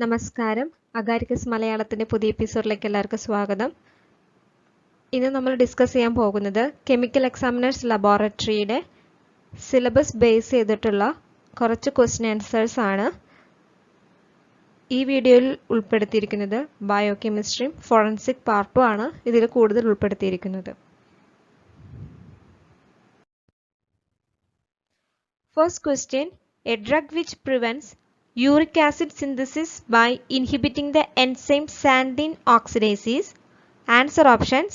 നമസ്കാരം. അഗാരിക്കസ് മലയാളത്തിന്റെ പുതിയ എപ്പിസോഡിലേക്ക് എല്ലാവർക്കും സ്വാഗതം. ഇന്ന് നമ്മൾ ഡിസ്കസ് ചെയ്യാൻ പോകുന്നത് കെമിക്കൽ എക്സാമിനേഴ്സ് ലബോറട്ടറിയുടെ സിലബസ് ബേസ് ചെയ്തിട്ടുള്ള കുറച്ച് ക്വസ്റ്റ്യൻ ആൻസേഴ്സ് ആണ്. ഈ വീഡിയോയിൽ ഉൾപ്പെടുത്തിയിരിക്കുന്നത് ബയോകെമിസ്ട്രിയും ഫോറൻസിക് പാർട്ടും ആണ് ഇതിൽ കൂടുതൽ ഉൾപ്പെടുത്തിയിരിക്കുന്നത്. First question, A drug which prevents uric acid synthesis by inhibiting the enzyme xanthine oxidase is? Answer options: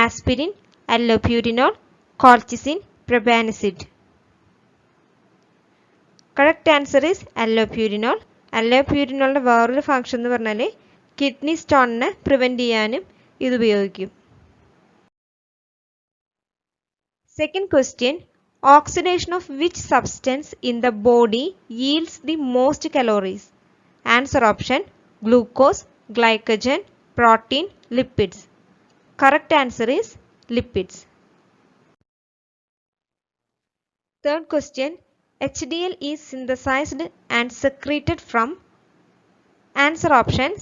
aspirin, allopurinol, colchicine, propanicid. Correct answer is allopurinol. Allopurinol വേറൊരു ഫംഗ്ഷൻ എന്ന് പറഞ്ഞാൽ കിഡ്നി സ്റ്റോണിനെ പ്രിവെന്റ് ചെയ്യാനും ഇത് ഉപയോഗിക്കും. Second question, oxidation of which substance in the body yields the most calories? Answer option: glucose, glycogen, protein, lipids. Correct answer is lipids. Third question, HDL is synthesized and secreted from? Answer options: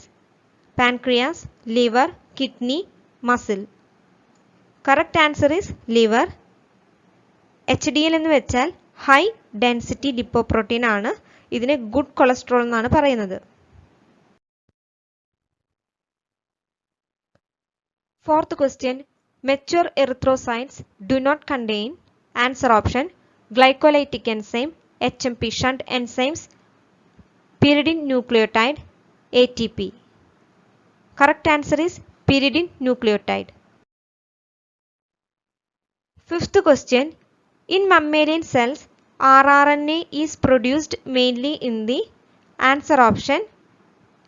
pancreas, liver, kidney, muscle. Correct answer is liver. HDL എന്ന് വെച്ചാൽ high density lipoprotein ആണ്. ഇതിനെ good cholesterol എന്നാണ് പറയുന്നത്. Fourth question, mature erythrocytes do not contain? Answer option: glycolytic enzyme, HMP shunt enzymes, pyridine nucleotide, ATP. Correct answer is pyridine nucleotide. Fifth question, in mammalian cells, rRNA is produced mainly in the? Answer option: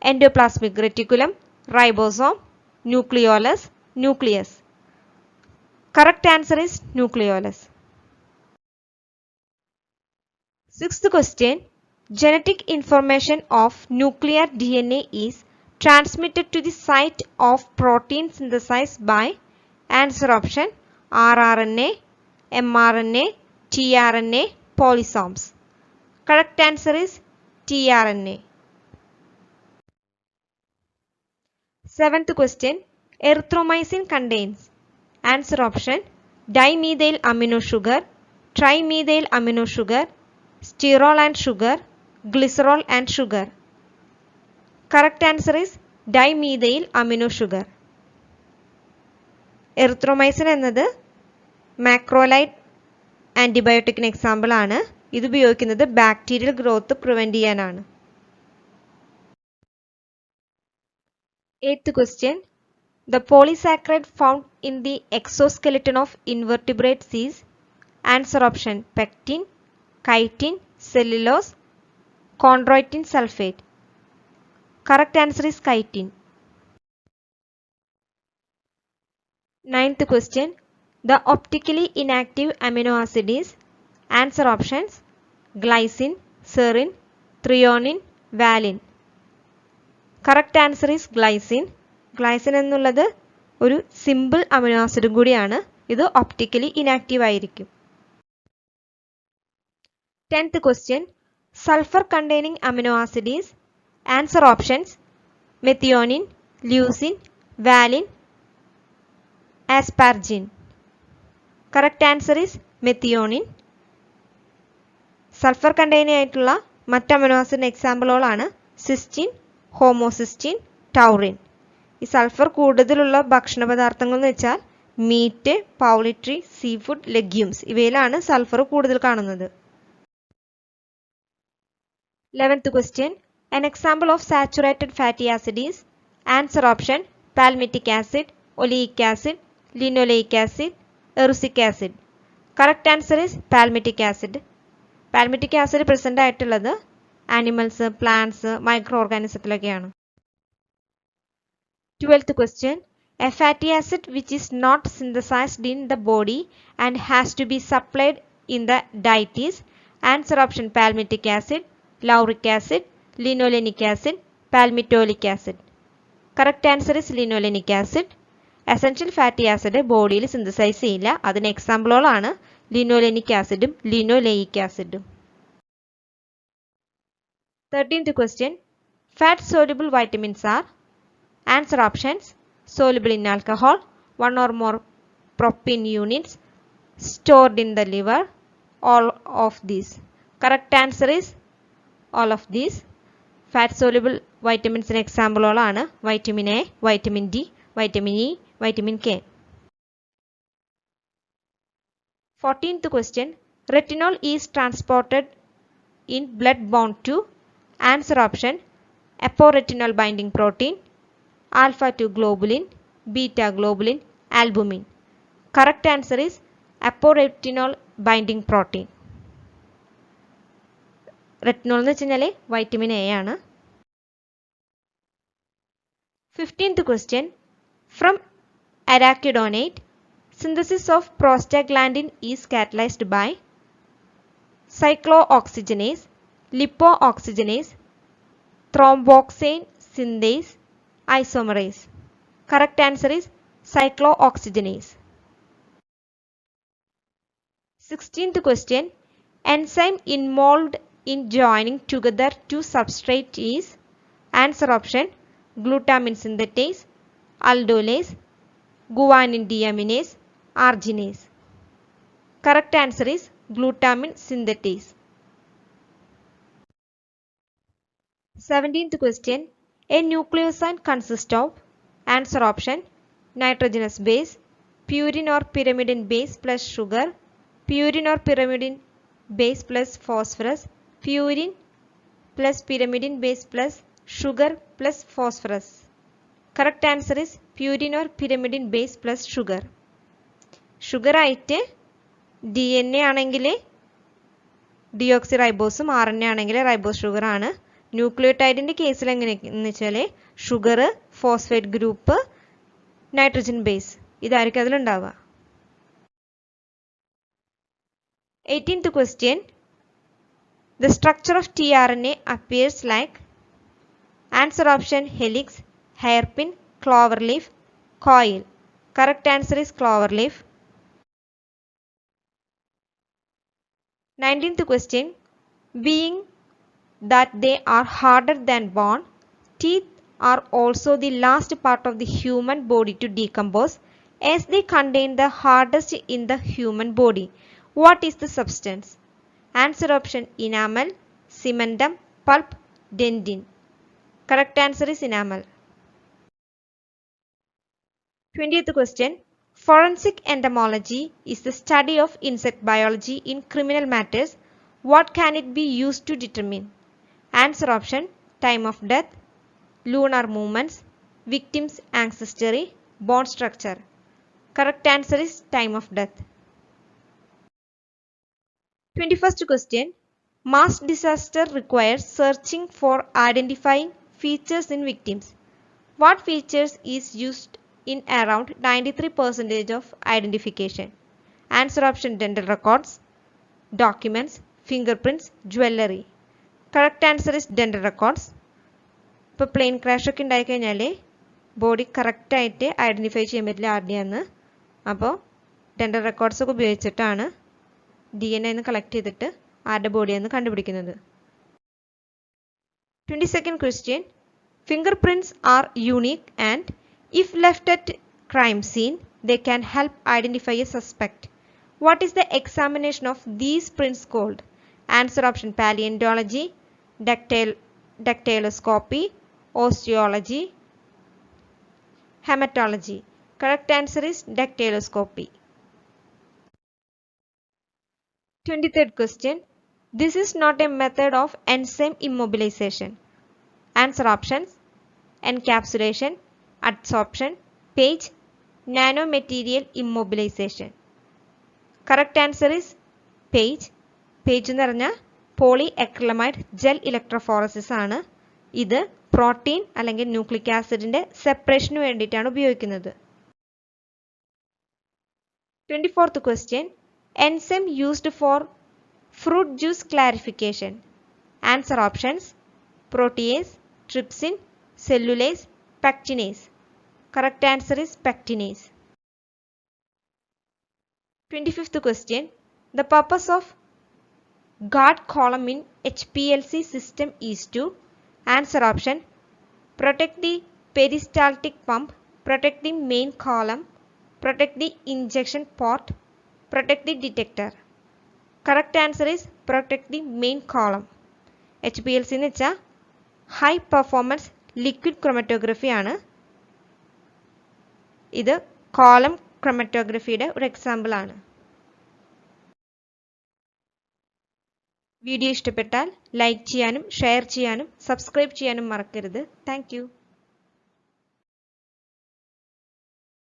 endoplasmic reticulum, ribosome, nucleolus, nucleus. Correct answer is nucleolus. Sixth question, genetic information of nuclear DNA is transmitted to the site of protein synthesized by? Answer option: rRNA, mRNA, tRNA, polysomes. Correct answer is tRNA. Seventh question, erythromycin contains? Answer option: dimethyl amino sugar, trimethyl amino sugar, sterol and sugar, glycerol and sugar. Correct answer is dimethyl amino sugar. Erythromycin എന്നത് macrolide ആന്റിബയോട്ടിക്കിന് example ആണ്. ഇത് ഉപയോഗിക്കുന്നത് bacterial growth prevent ചെയ്യാനാണ്. Eighth question, the polysaccharide found in the exoskeleton of invertebrates is? Answer option: pectin, chitin, cellulose, chondroitin sulfate. Correct answer is chitin. Ninth question, the optically inactive amino acid is? Answer options: glycine, serine, threonine, valine. Correct answer is glycine. Glycine എന്നുള്ളത് ഒരു simple amino ആസിഡും കൂടിയാണ്. ഇത് optically inactive ആയിരിക്കും. 10th question, sulfur containing amino acid is? Answer options: methionine, leucine, valine, asparagine. Correct answer is methionine. Sulphur containing ആയിട്ടുള്ള മറ്റ് amino ആസിഡിന്റെ എക്സാമ്പിളുകളാണ് സിസ്റ്റീൻ, ഹോമോസിസ്റ്റീൻ, ടൗറിൻ. ഈ സൾഫർ കൂടുതലുള്ള ഭക്ഷണ പദാർത്ഥങ്ങൾ എന്ന് വെച്ചാൽ meat, poultry, sea food, legumes ഇവയിലാണ് സൾഫർ കൂടുതൽ കാണുന്നത്. 11th question, an example of saturated fatty acid is? Answer option: palmitic acid, oleic acid, linoleic acid, erucic acid. Correct answer is palmitic acid. Palmitic acid present ആയിട്ടുള്ളത് animals, plants, micro ഓർഗാനിസത്തിലൊക്കെയാണ്. 12th question, a fatty acid which is not synthesized in the body and has to be supplied in the diet is? Answer option: palmitic acid, lauric acid, linolenic acid, palmitolic acid. Correct answer is linolenic acid. Essential fatty acid ബോഡിയിൽ synthesise ചെയ്യില്ല. അതിന് എക്സാമ്പിളുകളാണ് linolenic ആസിഡും linoleic ആസിഡും. 13th question, Fat-soluble vitamins are, answer options, soluble in alcohol, one or more protein units, stored in the liver, all of these. Correct answer is all of these. Fat-soluble vitamins in example ആണ് vitamin A, vitamin D, vitamin E, vitamin K. 14th question. Retinol is transported in blood bound to, answer option, aporetinol binding protein, alpha 2 globulin, beta globulin, albumin. Correct answer is aporetinol binding protein. Retinol എന്ന് വെച്ചാൽ vitamin A ആണ്. 15th question. From arachidonate, synthesis of prostaglandin is catalyzed by cyclooxygenase, lipooxygenase, thromboxane synthase, isomerase. Correct answer is cyclooxygenase. 16th question. Enzyme involved in joining together two substrates is, answer option, glutamine synthetase, aldolase, guanine deaminase, arginase. Correct answer is glutamine synthetase. 17th question. A nucleoside consists of, answer option, nitrogenous base, purine or pyrimidine base plus sugar, purine or pyrimidine base plus phosphorus, purine plus pyrimidine base plus sugar plus phosphorus. Correct answer is purine or pyrimidine base plus sugar. Sugar ആയിട്ട് DNA ആണെങ്കിൽ ഡിയോക്സിറൈബോസും RNA ആണെങ്കിൽ ribose sugar ആണ്. ന്യൂക്ലിയോടൈഡിൻ്റെ കേസിൽ എങ്ങനെയെന്ന് വെച്ചാൽ sugar, phosphate group, nitrogen base ഇതായിരിക്കും അതിലുണ്ടാവുക. 18th question. The structure of tRNA appears like, answer option, helix, hairpin, cloverleaf, coil. Correct answer is cloverleaf. 19th question. Being that they are harder than bone, teeth are also the last part of the human body to decompose as they contain the hardest in the human body. What is the substance? Answer option, enamel, cementum, pulp, dentin. Correct answer is enamel. 20th question. Forensic entomology is the study of insect biology in criminal matters. What can it be used to determine? Answer option, time of death, lunar movements, victim's ancestry, bone structure. Correct answer is time of death. 21st question. Mass disaster requires searching for identifying features in victims. What features is used in around 93% of identification? Answer option, dental records, documents, fingerprints, jewelry. Correct answer is dental records. ഇപ്പോൾ plain crash ഒക്കെ ഉണ്ടായിക്കഴിഞ്ഞാൽ body കറക്റ്റായിട്ട് identify ചെയ്യാൻ പറ്റില്ല ആരുടെയാന്ന്. അപ്പോൾ dental records ഒക്കെ ഉപയോഗിച്ചിട്ടാണ് DNA collect ചെയ്തിട്ട് ആരുടെ ബോഡിയാന്ന് കണ്ടുപിടിക്കുന്നത്. 22nd question. Fingerprints are unique and if left at crime scene, they can help identify a suspect. What is the examination of these prints called? Answer option, paleontology, dactyloscopy, osteology, hematology. Correct answer is dactyloscopy. 23rd question. This is not a method of enzyme immobilization. Answer options, encapsulation, adsorption, page, nanomaterial immobilization. Correct answer is page. Page എന്ന് പറഞ്ഞാൽ polyacrylamide gel electrophoresis ആണ്. ഇത് protein അല്ലെങ്കിൽ nucleic ആസിഡിന്റെ സെപ്പറേഷന് വേണ്ടിയിട്ടാണ് ഉപയോഗിക്കുന്നത്. 24th question. Enzyme used for fruit juice clarification. Answer options, protease, trypsin, cellulase, pectinase. Correct answer is pectinase. 25th question. The purpose of guard column in HPLC system is to, answer option, protect the peristaltic pump, protect the main column, protect the injection port, protect the detector. Correct answer is protect the main column. HPLC എന്ന് വെച്ചാൽ high performance liquid chromatography ആണ്. ഇത് column ക്രൊമറ്റോഗ്രഫിയുടെ ഒരു example ആണ്. Video ഇഷ്ടപ്പെട്ടാൽ like ചെയ്യാനും share ചെയ്യാനും subscribe ചെയ്യാനും മറക്കരുത്. Thank you.